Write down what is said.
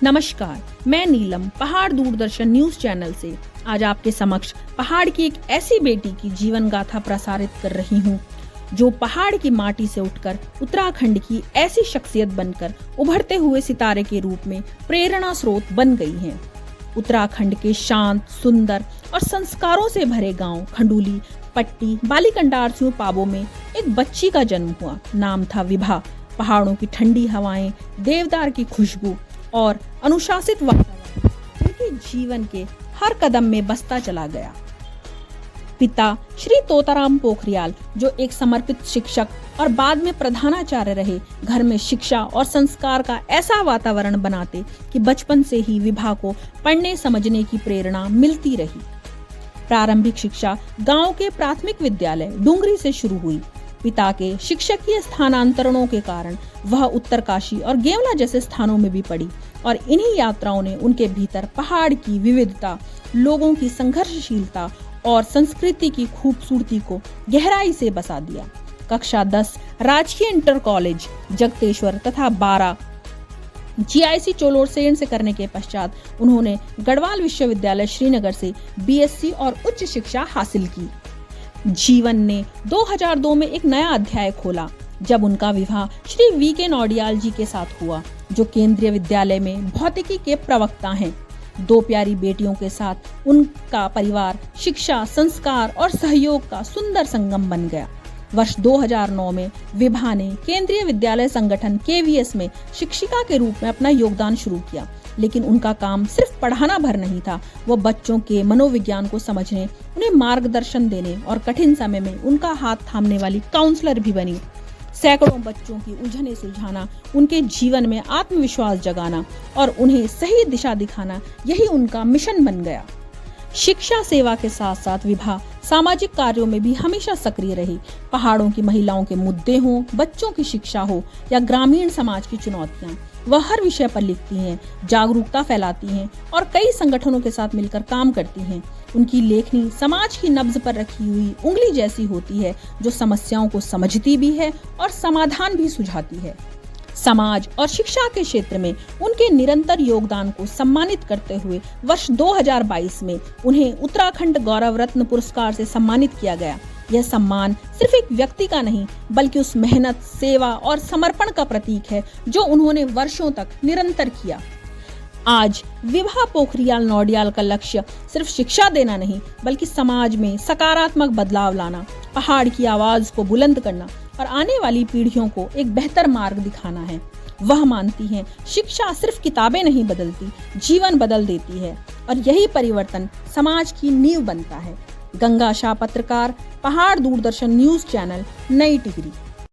नमस्कार, मैं नीलम पहाड़ दूरदर्शन न्यूज चैनल से आज आपके समक्ष पहाड़ की एक ऐसी बेटी की जीवन गाथा प्रसारित कर रही हूँ जो पहाड़ की माटी से उठकर उत्तराखंड की ऐसी शख्सियत बनकर उभरते हुए सितारे के रूप में प्रेरणा स्रोत बन गई हैं। उत्तराखंड के शांत, सुंदर और संस्कारों से भरे गांव खंडूली पट्टी बालीकंडारसियों पाबो में एक बच्ची का जन्म हुआ। नाम था विभा। पहाड़ों की ठंडी हवाएं, देवदार की खुशबू और अनुशासित वातावरण उनके जीवन के हर कदम में बसता चला गया। पिता श्री तोताराम पोखरियाल, जो एक समर्पित शिक्षक और बाद में प्रधानाचार्य रहे, घर में शिक्षा और संस्कार का ऐसा वातावरण बनाते कि बचपन से ही विभा को पढ़ने समझने की प्रेरणा मिलती रही। प्रारंभिक शिक्षा गांव के प्राथमिक विद्यालय डुंगरी से शुरू हुई। पिता के शिक्षकीय स्थानांतरणों के कारण वह उत्तरकाशी और गेवला जैसे स्थानों में भी पढ़ी और इन्हीं यात्राओं ने उनके भीतर पहाड़ की विविधता, लोगों की संघर्षशीलता और संस्कृति की खूबसूरती को गहराई से बसा दिया। कक्षा 10 राजकीय इंटर कॉलेज जगतेश्वर तथा 12 GIC चोलोरसेन से करने के पश्चात उन्होंने गढ़वाल विश्वविद्यालय श्रीनगर से BSc और उच्च शिक्षा हासिल की। जीवन ने 2002 में एक नया अध्याय खोला जब उनका विवाह श्री VK नौडियाल जी के साथ हुआ, जो केंद्रीय विद्यालय में भौतिकी के प्रवक्ता हैं। 2 प्यारी बेटियों के साथ उनका परिवार शिक्षा, संस्कार और सहयोग का सुंदर संगम बन गया। वर्ष 2009 में विभा ने केंद्रीय विद्यालय संगठन KVS में शिक्षिका के रूप में अपना योगदान शुरू किया, लेकिन उनका काम सिर्फ पढ़ाना भर नहीं था। वो बच्चों के मनोविज्ञान को समझने, उन्हें मार्गदर्शन देने और कठिन समय में उनका हाथ थामने वाली काउंसलर भी बनी। सैकड़ों बच्चों की उलझनें सुलझाना, उनके जीवन में आत्मविश्वास जगाना और उन्हें सही दिशा दिखाना, यही उनका मिशन बन गया। शिक्षा सेवा के साथ साथ विभा सामाजिक कार्यों में भी हमेशा सक्रिय रही। पहाड़ों की महिलाओं के मुद्दे हों, बच्चों की शिक्षा हो या ग्रामीण समाज की चुनौतियां, वह हर विषय पर लिखती हैं, जागरूकता फैलाती हैं और कई संगठनों के साथ मिलकर काम करती हैं। उनकी लेखनी समाज की नब्ज पर रखी हुई उंगली जैसी होती है, जो समस्याओं को समझती भी है और समाधान भी सुझाती है। समाज और शिक्षा के क्षेत्र में उनके निरंतर योगदान को सम्मानित करते हुए वर्ष 2022 में उन्हें उत्तराखंड गौरव रत्न पुरस्कार से सम्मानित किया गया। यह सम्मान सिर्फ एक व्यक्ति का नहीं, बल्कि उस मेहनत, सेवा और समर्पण का प्रतीक है जो उन्होंने वर्षों तक निरंतर किया। आज विभा पोखरियाल नौडियाल का लक्ष्य सिर्फ शिक्षा देना नहीं, बल्कि समाज में सकारात्मक बदलाव लाना, पहाड़ की आवाज को बुलंद करना और आने वाली पीढ़ियों को एक बेहतर मार्ग दिखाना है। वह मानती हैं, शिक्षा सिर्फ किताबें नहीं बदलती, जीवन बदल देती है और यही परिवर्तन समाज की नींव बनता है। गंगा शाह पत्रकार, पहाड़ दूरदर्शन न्यूज चैनल, नई टिहरी।